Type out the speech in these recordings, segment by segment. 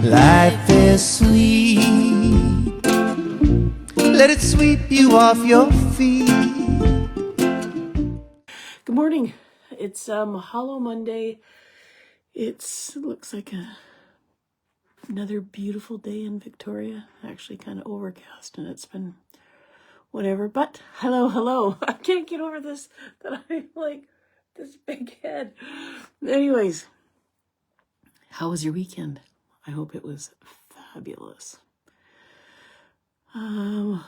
Life is sweet. Let it sweep you off your feet. Good morning. It's Mahalo Monday. Looks like another beautiful day in Victoria. Actually kind of overcast and it's been whatever. But hello. I can't get over this, that I like this big head. Anyways, how was your weekend? I hope it was fabulous. What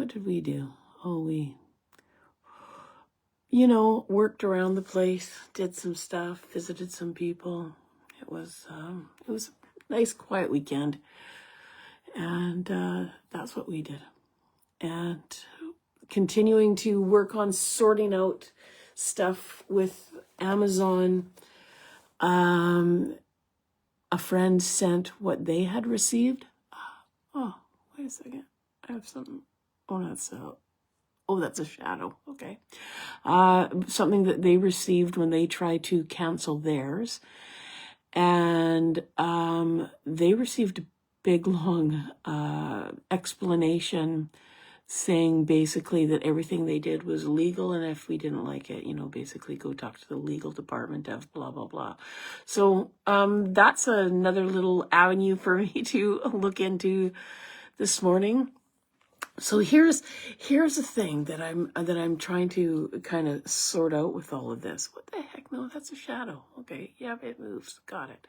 did we do? We worked around the place, did some stuff, visited some people. It was a nice, quiet weekend, and that's what we did. And continuing to work on sorting out stuff with Amazon. A friend sent what they had received. Wait a second. I have something. That's a shadow. Okay. Something that they received when they tried to cancel theirs. And they received a big, long explanation saying basically that everything they did was legal. And if we didn't like it, basically go talk to the legal department of blah, blah, blah. So that's another little avenue for me to look into this morning. So here's the thing that I'm trying to kind of sort out with all of this. What the heck? No, that's a shadow. Okay, yeah, it moves. Got it.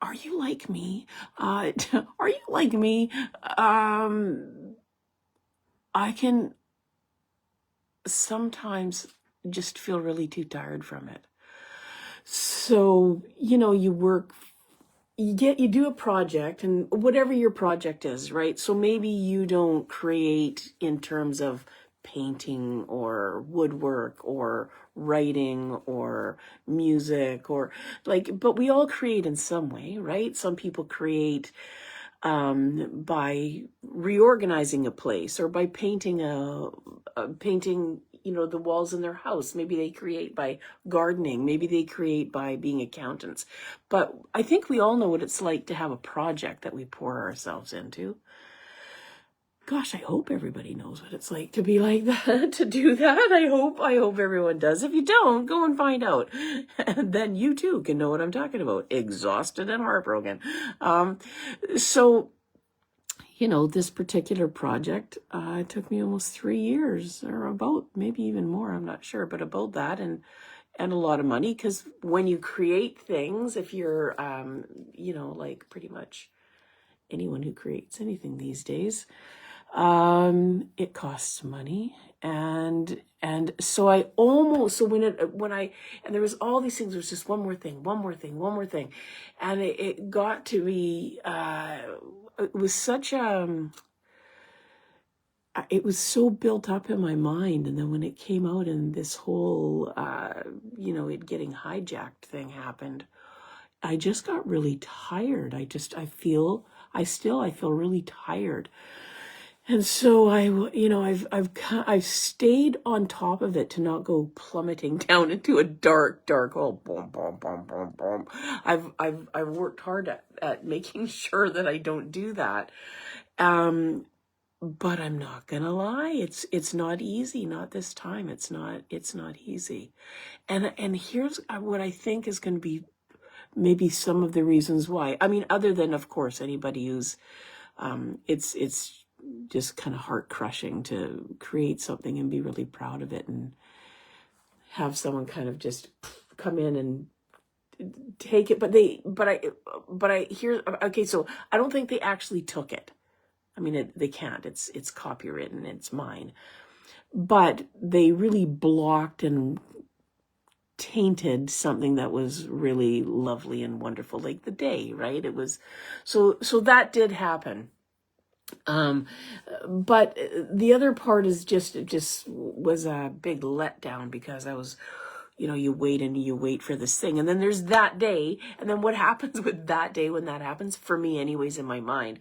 Are you like me? Are you like me? I can sometimes just feel really too tired from it. So, you work. You do a project, and whatever your project is, right? So maybe you don't create in terms of painting or woodwork or writing or music or but we all create in some way, right? Some people create by reorganizing a place or by painting the walls in their house. Maybe they create by gardening. Maybe they create by being accountants. But I think we all know what it's like to have a project that we pour ourselves into. Gosh, I hope everybody knows what it's like to be like that, to do that. I hope everyone does. If you don't, go and find out. And then you too can know what I'm talking about. Exhausted and heartbroken. So this particular project, it took me almost 3 years, or about maybe even more, I'm not sure, but about that, and a lot of money, because when you create things, if you're, pretty much anyone who creates anything these days, it costs money. And so and there was all these things, there was just one more thing. And it got to be, it was such it was so built up in my mind. And then when it came out and this whole, it getting hijacked thing happened, I just got really tired. I feel really tired. And so I've stayed on top of it to not go plummeting down into a dark hole. Boom, boom, boom, boom, boom. I've worked hard at making sure that I don't do that. But I'm not gonna lie, it's not easy. Not this time. It's not easy. And here's what I think is going to be maybe some of the reasons why. I mean, other than, of course, anybody who's it's just kind of heart crushing to create something and be really proud of it and have someone kind of just come in and take it. So I don't think they actually took it. I mean, they can't. It's copywritten. It's mine. But they really blocked and tainted something that was really lovely and wonderful, like the day, right? It was so that did happen. But the other part is it just was a big letdown, because I was, you wait for this thing. And then there's that day. And then what happens with that day when that happens, for me anyways, in my mind,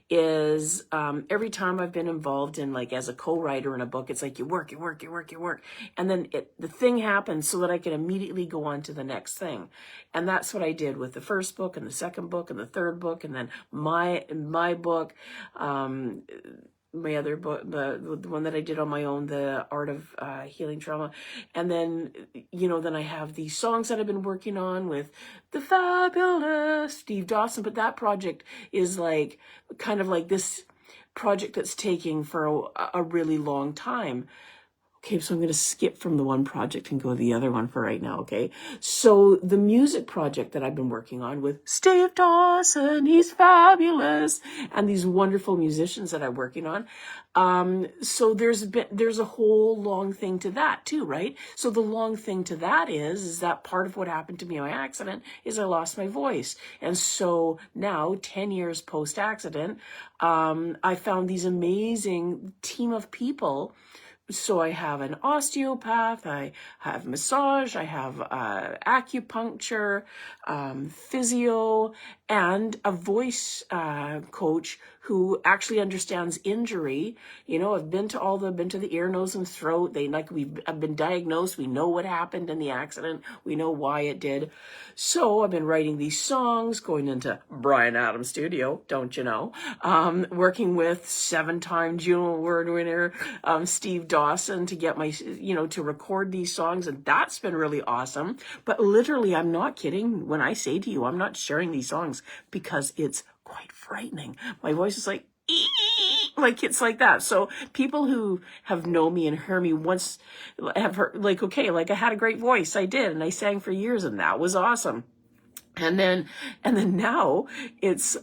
is every time I've been involved in, like, as a co-writer in a book, it's like you work. And then the thing happens so that I can immediately go on to the next thing. And that's what I did with the first book and the second book and the third book. And then my book, my other book, the one that I did on my own, The Art of Healing Trauma. And then, then I have these songs that I've been working on with the fabulous Steve Dawson. But that project is like, kind of like this project that's taking for a really long time. Okay, so I'm going to skip from the one project and go to the other one for right now, okay? So the music project that I've been working on with Steve Dawson, he's fabulous, and these wonderful musicians that I'm working on. So there's a whole long thing to that too, right? So the long thing to that is that part of what happened to me by accident is I lost my voice. And so now, 10 years post-accident, I found these amazing team of people. So I have an osteopath, I have massage, I have acupuncture, physio, and a voice coach who actually understands injury. I've been to the ear, nose, and throat. I've been diagnosed. We know what happened in the accident. We know why it did. So I've been writing these songs, going into Bryan Adams' studio, don't you know? Working with 7-time Juno Award winner Steve Dawson to get to record these songs, and that's been really awesome. But literally, I'm not kidding when I say to you, I'm not sharing these songs because it's quite frightening. My voice is like, like it's like that. So people who have known me and heard me once have heard, like, okay, like I had a great voice. I did. And I sang for years, and that was awesome. And then now it's,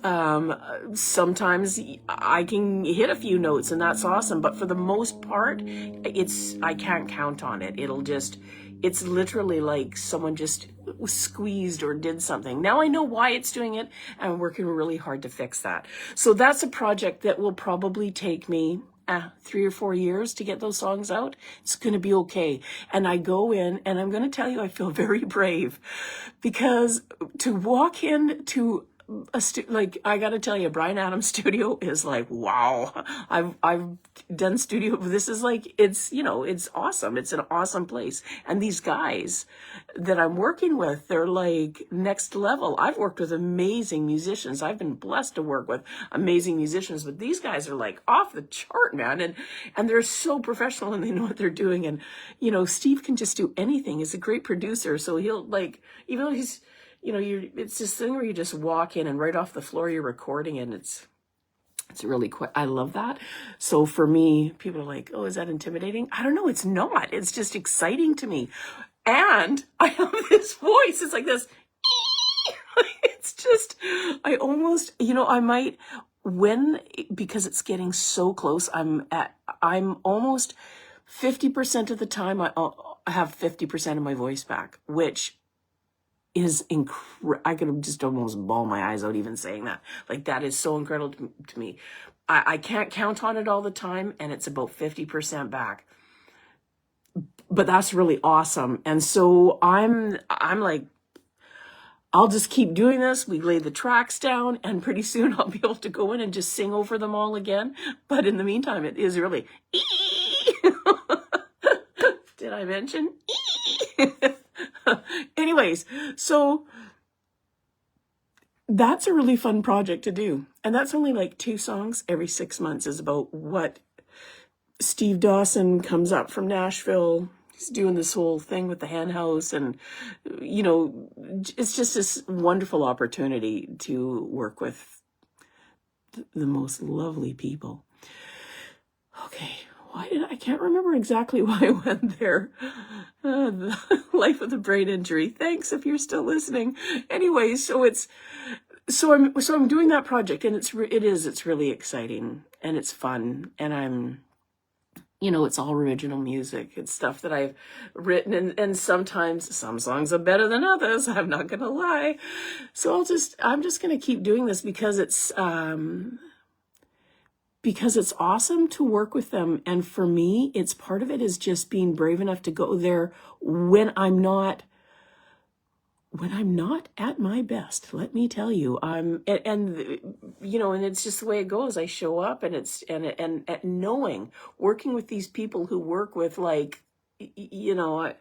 sometimes I can hit a few notes, and that's awesome. But for the most part, I can't count on it. It's literally like someone just squeezed or did something. Now I know why it's doing it, and I'm working really hard to fix that. So that's a project that will probably take me 3 or 4 years to get those songs out. It's going to be okay. And I go in, and I'm going to tell you, I feel very brave, because to walk into I got to tell you, Bryan Adams' studio is like, wow. I've done studio. This is like, it's awesome. It's an awesome place. And these guys that I'm working with, they're like next level. I've worked with amazing musicians. I've been blessed to work with amazing musicians, but these guys are like off the chart, man. And they're so professional, and they know what they're doing. And, Steve can just do anything. He's a great producer. So he'll, like, even though he's, it's this thing where you just walk in and right off the floor you're recording, and it's really quite, I love that. So for me, people are like, oh, is that intimidating? I don't know. It's not. It's just exciting to me. And I have this voice. It's like this. It's just, I almost, I might, because it's getting so close, I'm almost 50% of the time I have 50% of my voice back, which is I could just almost bawl my eyes out even saying that. Like, that is so incredible to me. I can't count on it all the time, and it's about 50% back. But that's really awesome. And so I'm like, I'll just keep doing this. We lay the tracks down, and pretty soon I'll be able to go in and just sing over them all again. But in the meantime, it is really Did I mention? Anyways, so that's a really fun project to do. And that's only like 2 songs every 6 months is about what Steve Dawson comes up from Nashville. He's doing this whole thing with the hen house, and, it's just this wonderful opportunity to work with the most lovely people. Okay. I can't remember exactly why I went there. The life with a brain injury. Thanks if you're still listening. Anyway, so I'm doing that project, and it's really exciting, and it's fun, and I'm, it's all original music. It's stuff that I've written, and sometimes some songs are better than others. I'm not gonna lie. So I'm just gonna keep doing this because it's because it's awesome to work with them. And for me, it's part of it is just being brave enough to go there when I'm not at my best. Let me tell you, and you know, and it's just the way it goes. I show up, and it's and knowing, working with these people who work with, like, you know,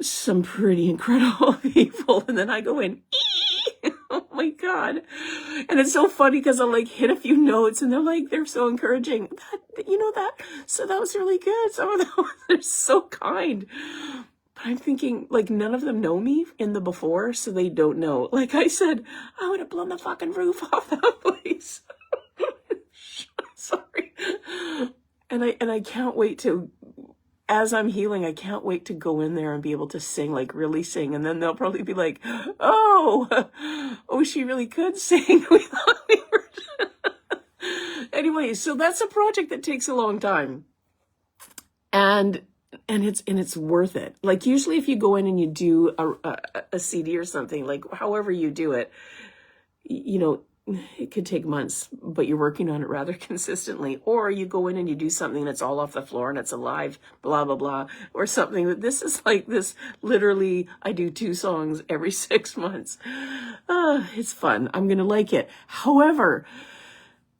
some pretty incredible people, and then I go in. Oh my God. And it's so funny because I'll like hit a few notes and they're so encouraging. So that was really good. Some of them, they're so kind. But I'm thinking, like, none of them know me in the before, so they don't know. Like I said, I would have blown the fucking roof off that place. Sorry. And I can't wait to, as I'm healing, I can't wait to go in there and be able to sing, like really sing. And then they'll probably be like, oh, she really could sing. We thought we were. Anyway, so that's a project that takes a long time. And it's worth it. Like, usually if you go in and you do a CD or something, like however you do it, you know, it could take months, but you're working on it rather consistently. Or you go in and you do something that's all off the floor and it's alive, blah, blah, blah, or something. That this is like this, literally, I do 2 songs every 6 months. It's fun. I'm going to like it. However,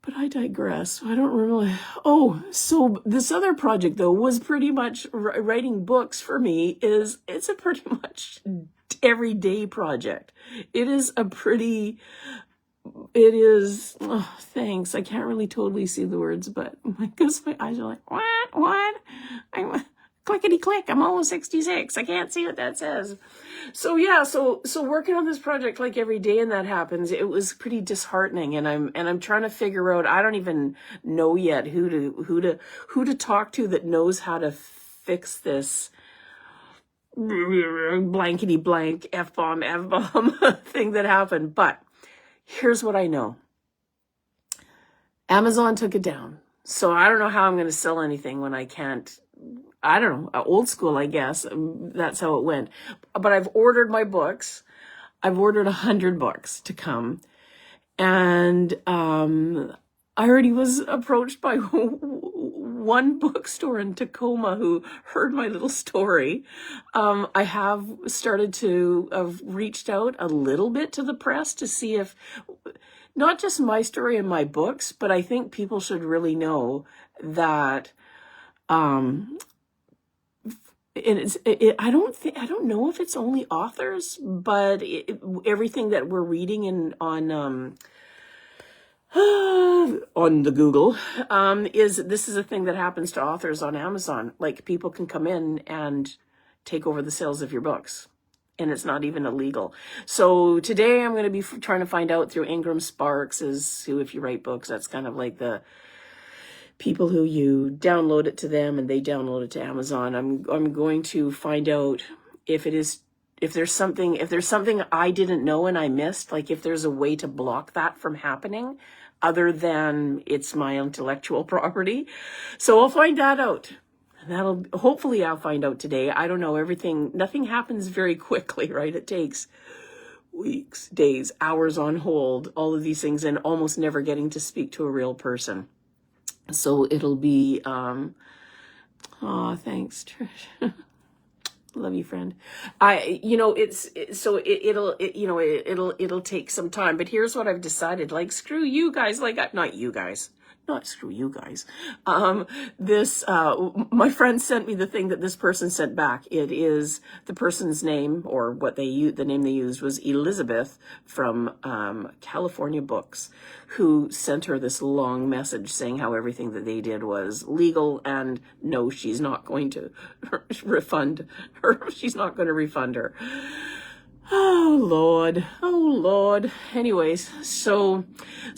but I digress. I don't really. Oh, so this other project, though, was pretty much writing books for me. It's a pretty much everyday project. It is, oh, thanks. I can't really totally see the words, but because my eyes are like, what? I'm clickety click. I'm almost 66. I can't see what that says. So yeah, so working on this project like every day and that happens, it was pretty disheartening. And I'm trying to figure out, I don't even know yet who to talk to that knows how to fix this blankety blank F-bomb thing that happened. But here's what I know. Amazon took it down. So I don't know how I'm going to sell anything when I can't. I don't know, old school, I guess. That's how it went. But I've ordered my books. I've ordered 100 books to come. And I already was approached by one bookstore in Tacoma who heard my little story. I have started to have reached out a little bit to the press to see if, not just my story and my books, but I think people should really know that I don't know if it's only authors, but everything that we're reading on the Google this is a thing that happens to authors on Amazon. Like, people can come in and take over the sales of your books, and it's not even illegal. So today I'm going to be trying to find out through Ingram Sparks, who, if you write books, that's kind of like the people who you download it to them and they download it to Amazon. I'm going to find out if there's something I didn't know and I missed, like if there's a way to block that from happening other than it's my intellectual property. So I'll find that out. Hopefully I'll find out today. I don't know, nothing happens very quickly, right? It takes weeks, days, hours on hold, all of these things, and almost never getting to speak to a real person. So it'll be, thanks, Trish. Love you, friend. It'll take some time, but here's what I've decided. Like, screw you guys. Like, not you guys. Not screw you guys. My friend sent me the thing that this person sent back. It is the person's name, or the name they used was Elizabeth from California Books, who sent her this long message saying how everything that they did was legal, and no, she's not going to refund her. She's not going to refund her. Oh Lord. Anyways, so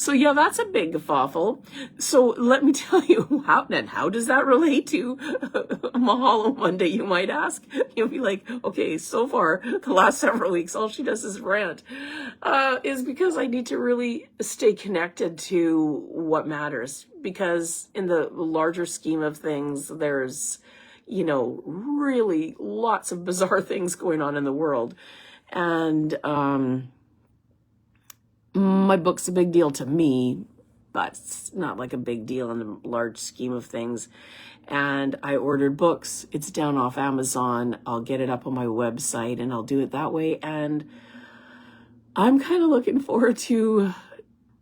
yeah, that's a big guffaw. So let me tell you, how does that relate to Mahalo Monday, you might ask? You'll be like, okay, so far, the last several weeks, all she does is rant. Is because I need to really stay connected to what matters. Because in the larger scheme of things, there's, really lots of bizarre things going on in the world. And my book's a big deal to me, but it's not like a big deal in the large scheme of things. And I ordered books. It's down off Amazon. I'll get it up on my website and I'll do it that way. And I'm kind of looking forward to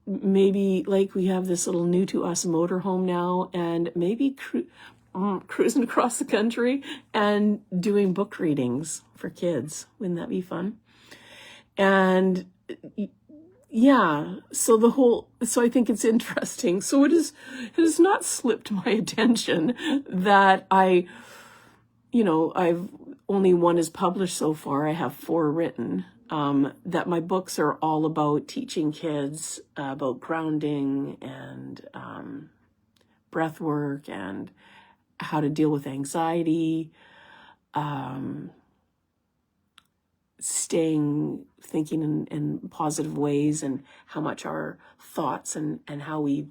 maybe, like, we have this little new to us motorhome now, and maybe cruising across the country and doing book readings for kids. Wouldn't that be fun? And yeah, so I think it's interesting. So it has not slipped my attention that I've only one is published so far. I have 4 written. That my books are all about teaching kids about grounding and breath work and how to deal with anxiety, thinking in positive ways, and how much our thoughts and how we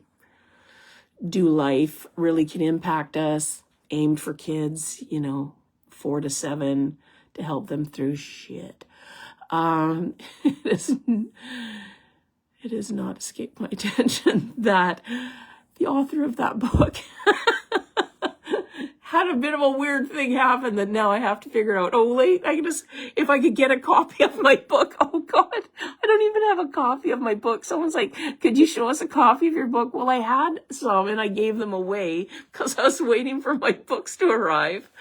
do life really can impact us, aimed for kids, 4 to 7, to help them through shit. It has not escaped my attention that the author of that book had a bit of a weird thing happen that now I have to figure out. Oh, wait, if I could get a copy of my book. Oh God, I don't even have a copy of my book. Someone's like, could you show us a copy of your book? Well, I had some and I gave them away because I was waiting for my books to arrive.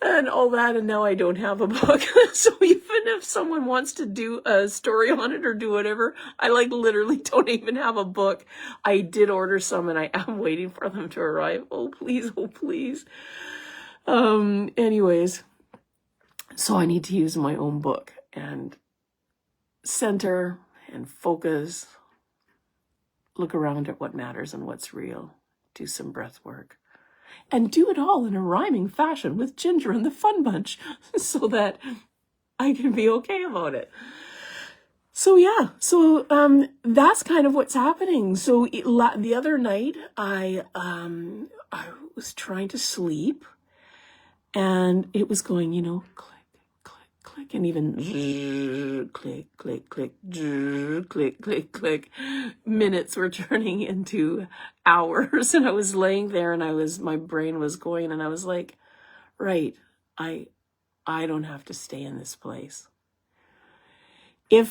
And all that, and now I don't have a book. So even if someone wants to do a story on it or do whatever, I literally don't even have a book. I did order some and I am waiting for them to arrive. Oh, please. Oh, please. Anyways, so I need to use my own book and center and focus, look around at what matters and what's real, do some breath work. And do it all in a rhyming fashion with Ginger and the Fun Bunch so that I can be okay about it. So yeah, that's kind of what's happening. So the other night I was trying to sleep and it was going, click, click, click, and even click, click, click, click, click, click. Minutes were turning into hours, and I was laying there and my brain was going, and I was like, right, I don't have to stay in this place.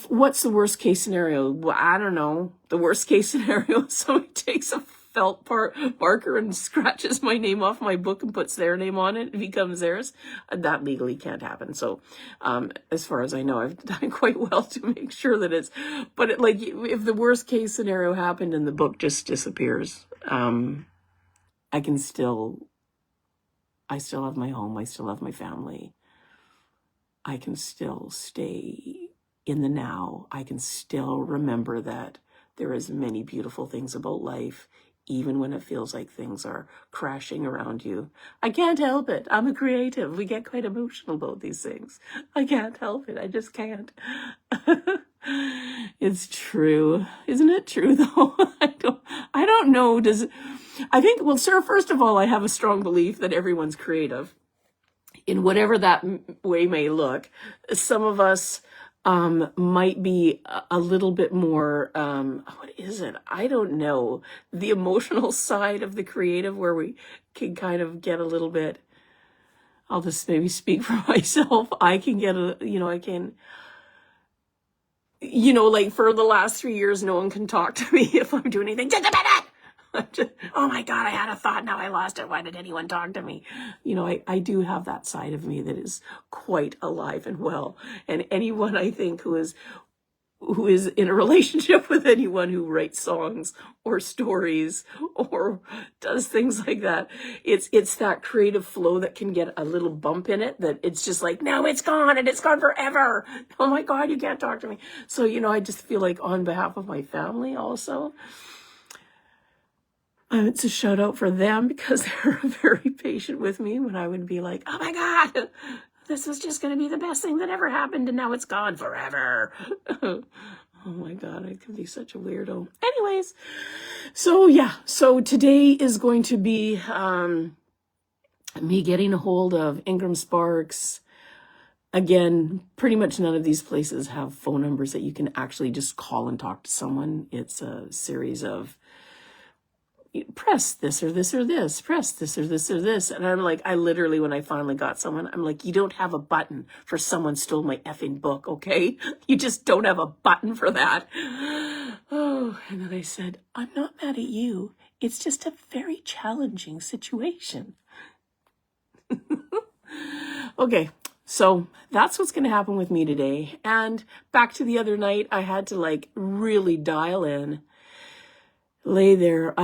What's the worst case scenario? Well, I don't know. The worst case scenario is somebody takes a felt marker and scratches my name off my book and puts their name on it. It becomes theirs. That legally can't happen. So, as far as I know, I've done quite well to make sure that if the worst case scenario happened and the book just disappears, I still have my home. I still have my family. I can still stay in the now. I can still remember that there is many beautiful things about life, even when it feels like things are crashing around you. I can't help it. I'm a creative. We get quite emotional about these things. I can't help it. I just can't. It's true. Isn't it true though? I don't know. Sir, first of all, I have a strong belief that everyone's creative in whatever that way may look. Some of us might be a little bit more, what is it? I don't know. The emotional side of the creative, where we can kind of get a little bit, I'll just maybe speak for myself. I can get for the last 3 years, no one can talk to me if I'm doing anything. Just a minute! Oh my God, I had a thought, now I lost it. Why did anyone talk to me? I do have that side of me that is quite alive and well. And anyone, I think, who is in a relationship with anyone who writes songs or stories or does things like that, it's that creative flow that can get a little bump in it, that it's just like, no, it's gone and it's gone forever. Oh my God, you can't talk to me. So, I just feel like on behalf of my family also, it's a shout out for them, because they're very patient with me when I would be like, oh my God, this was just going to be the best thing that ever happened and now it's gone forever. Oh my God, I can be such a weirdo. Anyways, so today is going to be me getting a hold of Ingram Sparks. Again, pretty much none of these places have phone numbers that you can actually just call and talk to someone. It's a series of press this or this or this, press this or this or this. And I'm like, I literally, when I finally got someone, I'm like, you don't have a button for someone stole my effing book, okay? You just don't have a button for that. Oh, and then I said, I'm not mad at you. It's just a very challenging situation. Okay, so that's what's going to happen with me today. And back to the other night, I had to like really dial in, lay there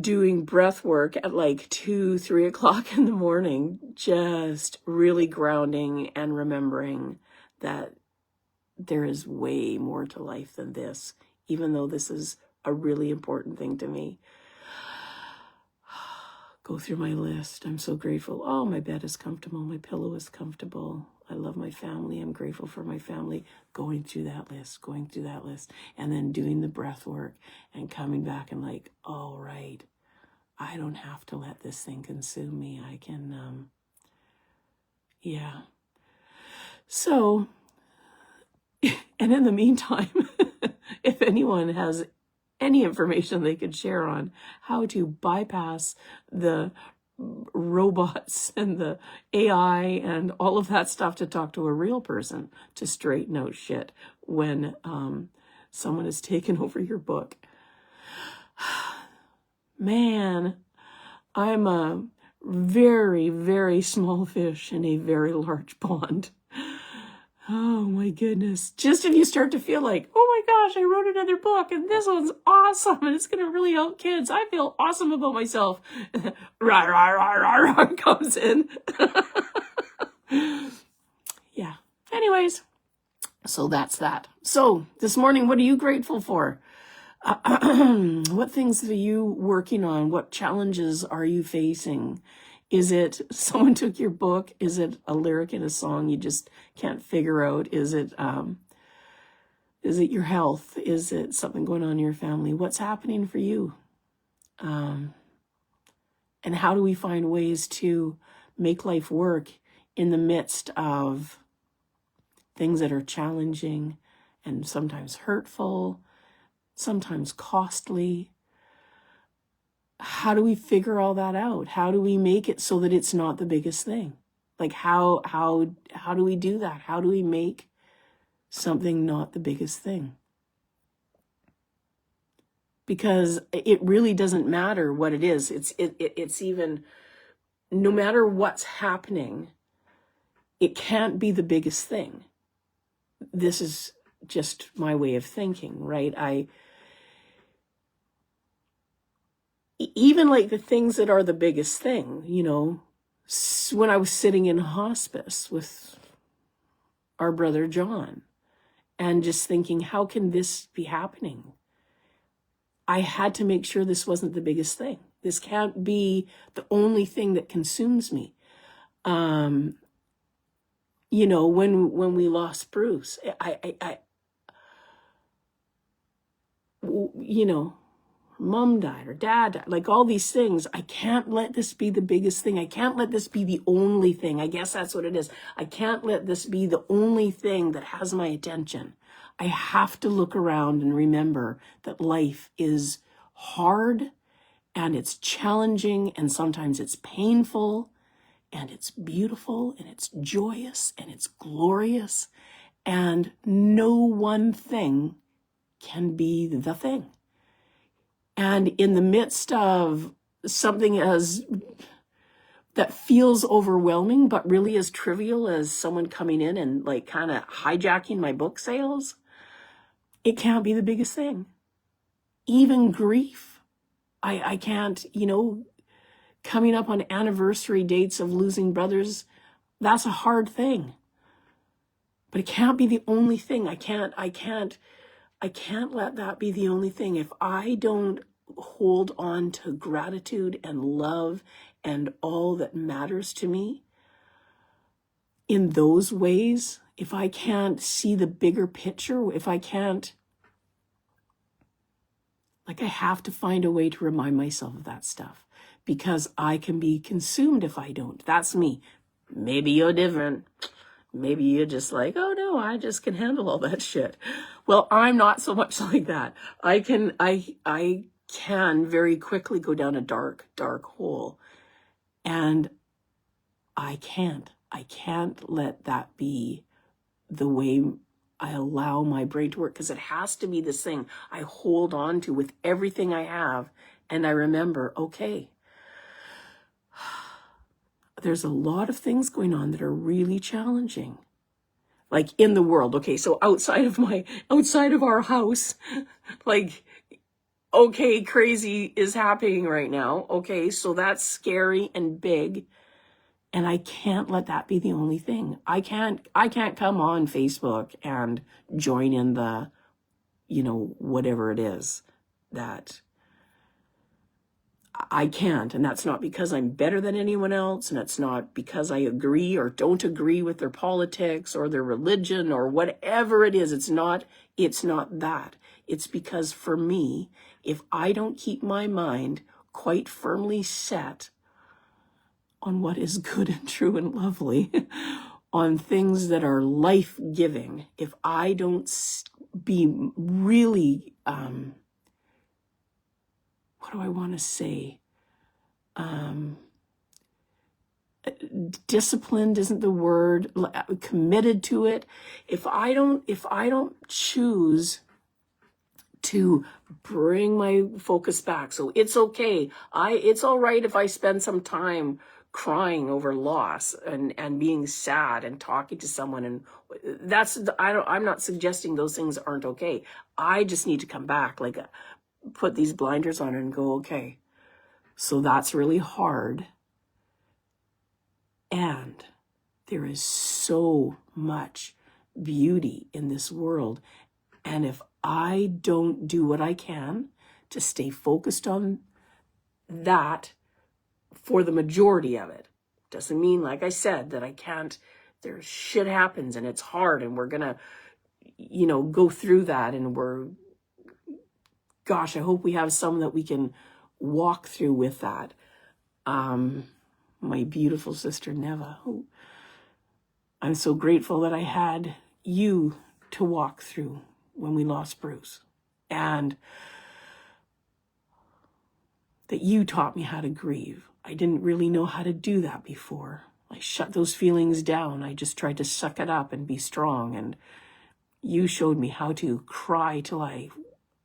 doing breath work at like 2-3 o'clock in the morning, just really grounding and remembering that there is way more to life than this, even though this is a really important thing to me. Go through my list. I'm so grateful. Oh, my bed is comfortable. My pillow is comfortable. I love my family. I'm grateful for my family. Going through that list, and then doing the breath work and coming back and like, oh, right. I don't have to let this thing consume me. I can, yeah. So, and in the meantime, if anyone has any information they could share on how to bypass the robots and the AI and all of that stuff to talk to a real person to straighten out shit when someone has taken over your book. Man, I'm a very, very small fish in a very large pond. Oh my goodness. Just if you start to feel like, oh my gosh, I wrote another book and this one's awesome and it's going to really help kids. I feel awesome about myself. Rah, rah, rah, rah, rah comes in. Yeah. Anyways, so that's that. So this morning, what are you grateful for? What things are you working on? What challenges are you facing? Is it someone took your book? Is it a lyric in a song you just can't figure out? Is it your health? Is it something going on in your family? What's happening for you? And how do we find ways to make life work in the midst of things that are challenging and sometimes hurtful, sometimes costly? How do we figure all that out? How do we make it so that it's not the biggest thing? Like how do we do that? How do we make something not the biggest thing? Because it really doesn't matter what it is. It's even, no matter what's happening, it can't be the biggest thing. This is just my way of thinking, right? Even like the things that are the biggest thing, when I was sitting in hospice with our brother John and just thinking, how can this be happening? I had to make sure this wasn't the biggest thing. This can't be the only thing that consumes me. When we lost Bruce, Mom died or dad died, like all these things. I can't let this be the biggest thing. I can't let this be the only thing. I guess that's what it is. I can't let this be the only thing that has my attention. I have to look around and remember that life is hard and it's challenging and sometimes it's painful and it's beautiful and it's joyous and it's glorious, and no one thing can be the thing. And in the midst of something that feels overwhelming, but really as trivial as someone coming in and like kind of hijacking my book sales, it can't be the biggest thing. Even grief, I can't, coming up on anniversary dates of losing brothers, that's a hard thing. But it can't be the only thing. I can't let that be the only thing. If I don't hold on to gratitude and love and all that matters to me in those ways, if I can't see the bigger picture, if I can't, I have to find a way to remind myself of that stuff, because I can be consumed if I don't. That's me. Maybe you're different. Maybe you're just like, oh no, I just can handle all that shit. Well, I'm not so much like that. I can very quickly go down a dark, dark hole. And I can't let that be the way I allow my brain to work, because it has to be this thing I hold on to with everything I have. And I remember, okay, there's a lot of things going on that are really challenging, like in the world. Okay, so outside of our house, like, okay, crazy is happening right now. Okay, so that's scary and big. And I can't let that be the only thing. I can't come on Facebook and join in the, whatever it is that I can't. And that's not because I'm better than anyone else. And it's not because I agree or don't agree with their politics or their religion or whatever it is. It's not that. It's because for me, if I don't keep my mind quite firmly set on what is good and true and lovely, on things that are life-giving, if I don't be really, what do I want to say? Disciplined isn't the word, committed to it. If I don't choose to bring my focus back. So it's okay. It's all right if I spend some time crying over loss and being sad and talking to someone, and I'm not suggesting those things aren't okay. I just need to come back, like put these blinders on and go, okay, so that's really hard. And there is so much beauty in this world. And if I don't do what I can to stay focused on that for the majority of it, doesn't mean, like I said, that I can't, there's shit happens and it's hard and we're gonna, go through that, and gosh, I hope we have some that we can walk through with that. My beautiful sister Neva, who I'm so grateful that I had you to walk through when we lost Bruce, and that you taught me how to grieve. I didn't really know how to do that before. I shut those feelings down. I just tried to suck it up and be strong. And you showed me how to cry till I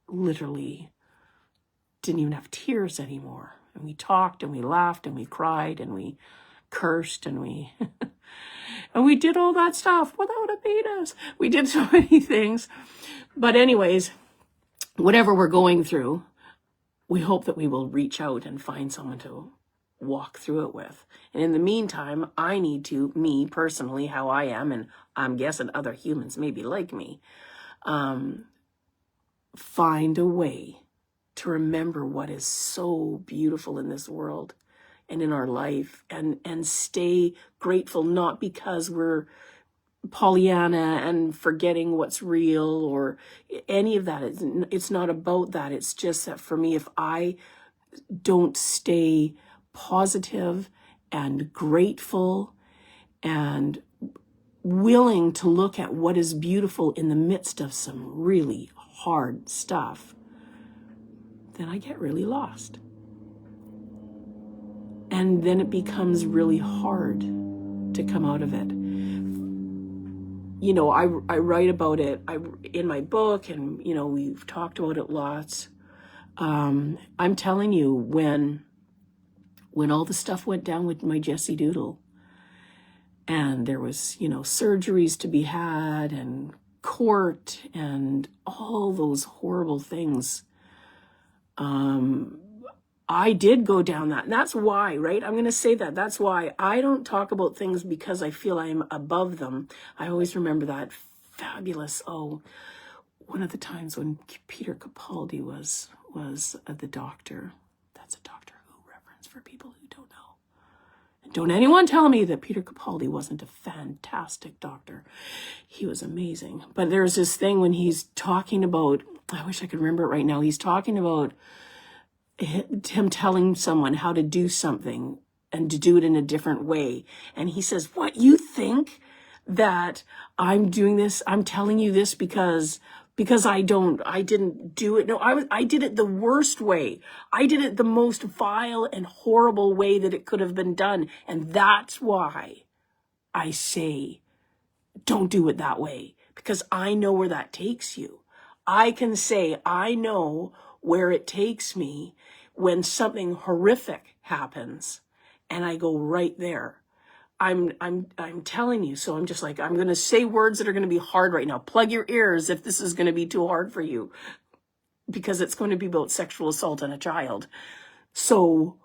literally didn't even have tears anymore. And we talked and we laughed and we cried and we cursed and we and we did all that stuff without a penis. We did so many things. But anyways, whatever we're going through, we hope that we will reach out and find someone to walk through it with. And in the meantime, I need to, me personally, how I am, and I'm guessing other humans maybe like me, find a way to remember what is so beautiful in this world and in our life, and stay grateful, not because we're Pollyanna and forgetting what's real or any of that. It's not about that. It's just that for me, if I don't stay positive and grateful and willing to look at what is beautiful in the midst of some really hard stuff, then I get really lost. And then it becomes really hard to come out of it. I write about it in my book, and, we've talked about it lots. I'm telling you, when all the stuff went down with my Jessie Doodle, and there was, surgeries to be had and court and all those horrible things, I did go down that. And that's why, right? I'm going to say that. That's why I don't talk about things because I feel I'm above them. I always remember that fabulous, one of the times when Peter Capaldi was the doctor. That's a Doctor Who reference for people who don't know. And don't anyone tell me that Peter Capaldi wasn't a fantastic doctor. He was amazing. But there's this thing when he's talking about, I wish I could remember it right now. He's talking about him telling someone how to do something and to do it in a different way. And he says, what, you think that I'm doing this? I'm telling you this because because I didn't do it. No, I did it the worst way. I did it the most vile and horrible way that it could have been done. And that's why I say, don't do it that way, because I know where that takes you. I can say, I know where it takes me when something horrific happens, and I go right there. I'm telling you. So I'm just like, I'm going to say words that are going to be hard right now. Plug your ears if this is going to be too hard for you, because it's going to be about sexual assault on a child. So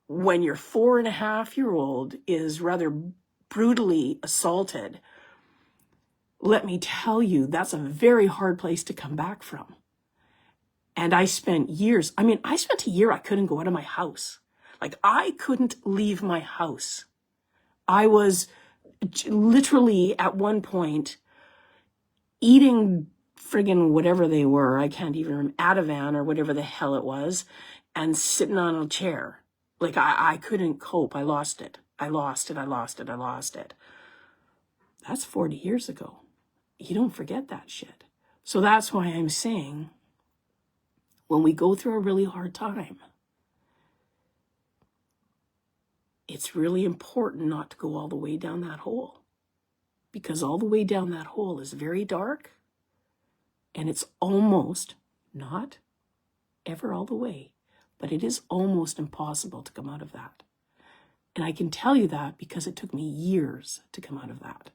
when your 4.5-year-old is rather brutally assaulted, let me tell you, that's a very hard place to come back from. And I spent years, I spent a year I couldn't go out of my house. Like, I couldn't leave my house. I was literally at one point eating friggin' whatever they were, I can't even remember, Ativan or whatever the hell it was, and sitting on a chair. Like, I couldn't cope. I lost it. I lost it. That's 40 years ago. You don't forget that shit. So that's why I'm saying, when we go through a really hard time, it's really important not to go all the way down that hole, because all the way down that hole is very dark, and it's almost, not ever all the way, but it is almost impossible to come out of that. And I can tell you that because it took me years to come out of that,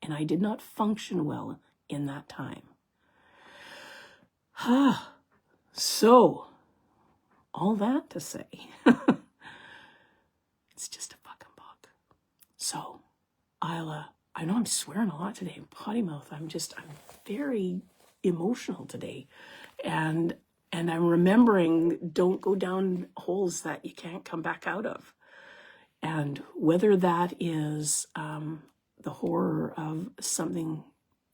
and I did not function well in that time. So, all that to say, it's just a fucking book. So, I know I'm swearing a lot today, potty mouth. I'm very emotional today. And I'm remembering, don't go down holes that you can't come back out of. And whether that is the horror of something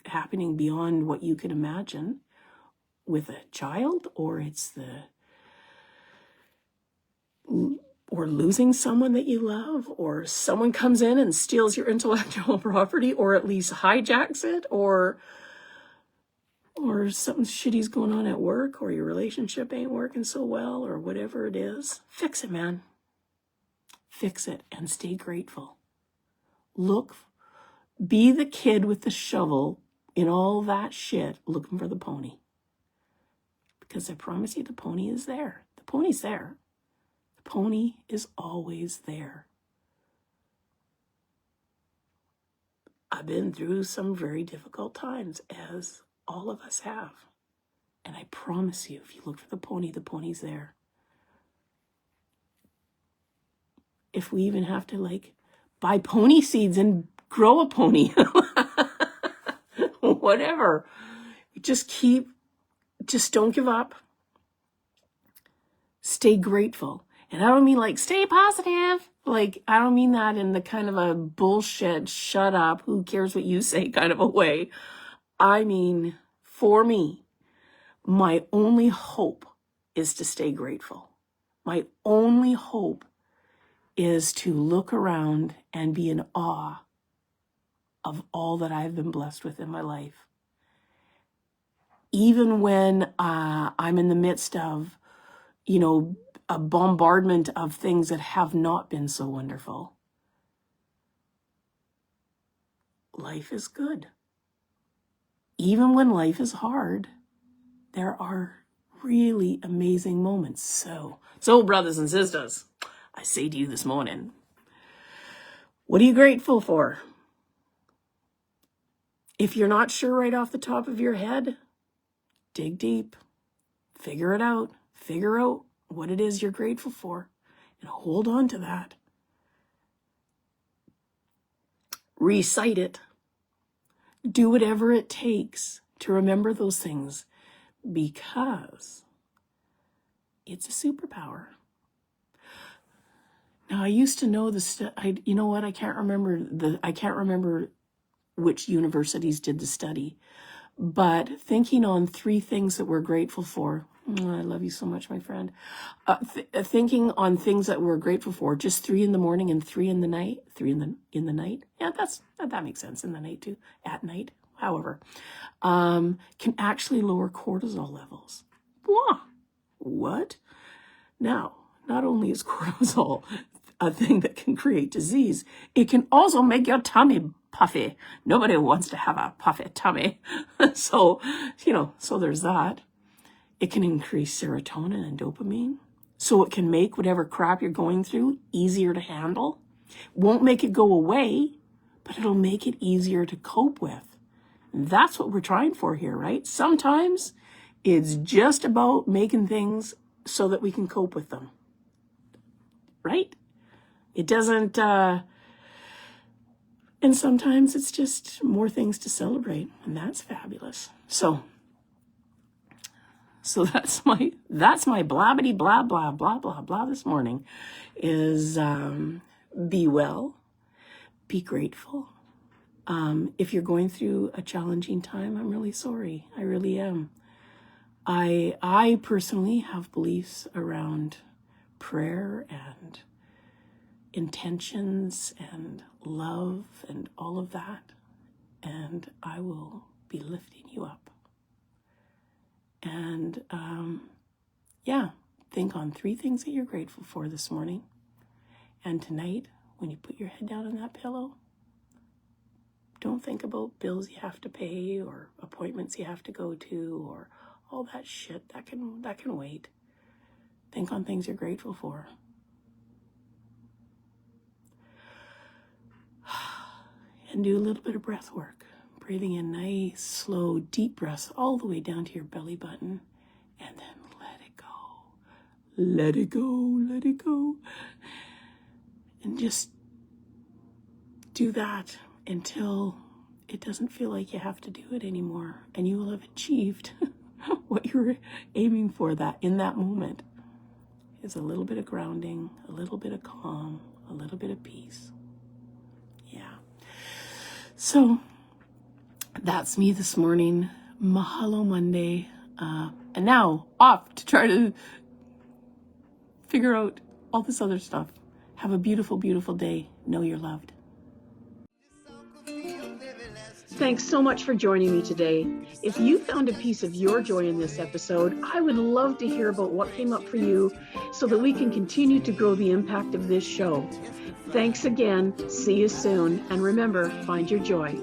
happening beyond what you can imagine with a child, or it's or losing someone that you love, or someone comes in and steals your intellectual property, or at least hijacks it, or something shitty's going on at work, or your relationship ain't working so well, or whatever it is. Fix it, man. Fix it and stay grateful. Be the kid with the shovel in all that shit looking for the pony. Because I promise you, the pony is there. The pony's there. The pony is always there. I've been through some very difficult times, as all of us have. And I promise you, if you look for the pony's there. If we even have to buy pony seeds and grow a pony, whatever, just don't give up. Stay grateful. And I don't mean stay positive. I don't mean that in the kind of a bullshit, shut up, who cares what you say kind of a way. I mean, for me, my only hope is to stay grateful. My only hope is to look around and be in awe of all that I've been blessed with in my life. Even when I'm in the midst of, a bombardment of things that have not been so wonderful. Life is good. Even when life is hard, there are really amazing moments. So brothers and sisters, I say to you this morning, what are you grateful for? If you're not sure right off the top of your head, dig deep, figure it out, figure out what it is you're grateful for, and hold on to that. Recite it. Do whatever it takes to remember those things, because it's a superpower. Now, I used to know you know what? I can't remember which universities did the study, but thinking on 3 things that we're grateful for. I love you so much, my friend. Thinking on things that we're grateful for, just 3 in the morning and 3 in the night. 3 in the night. Yeah, that makes sense. In the night too. At night. however, can actually lower cortisol levels. Blah. What? Now, not only is cortisol a thing that can create disease, it can also make your tummy puffy. Nobody wants to have a puffy tummy. So there's that. It can increase serotonin and dopamine. So it can make whatever crap you're going through easier to handle. Won't make it go away, but it'll make it easier to cope with. And that's what we're trying for here, right? Sometimes it's just about making things so that we can cope with them, right? It doesn't, and sometimes it's just more things to celebrate, and that's fabulous. So that's my blabbity blah blah blah blah blah this morning is be well, be grateful. If you're going through a challenging time, I'm really sorry. I really am. I personally have beliefs around prayer and intentions and love and all of that, and I will be lifting you up. And think on 3 things that you're grateful for this morning. And tonight, when you put your head down on that pillow, don't think about bills you have to pay or appointments you have to go to or all that shit. That can wait. Think on things you're grateful for. And do a little bit of breath work. Breathing in nice, slow, deep breaths all the way down to your belly button. And then let it go. Let it go, let it go. And just do that until it doesn't feel like you have to do it anymore. And you will have achieved what you were aiming for in that moment. Is a little bit of grounding, a little bit of calm, a little bit of peace. Yeah. So that's me this morning. Mahalo Monday. And now off to try to figure out all this other stuff. Have a beautiful, beautiful day. Know you're loved. Thanks so much for joining me today. If you found a piece of your joy in this episode, I would love to hear about what came up for you so that we can continue to grow the impact of this show. Thanks again. See you soon. And remember, find your joy.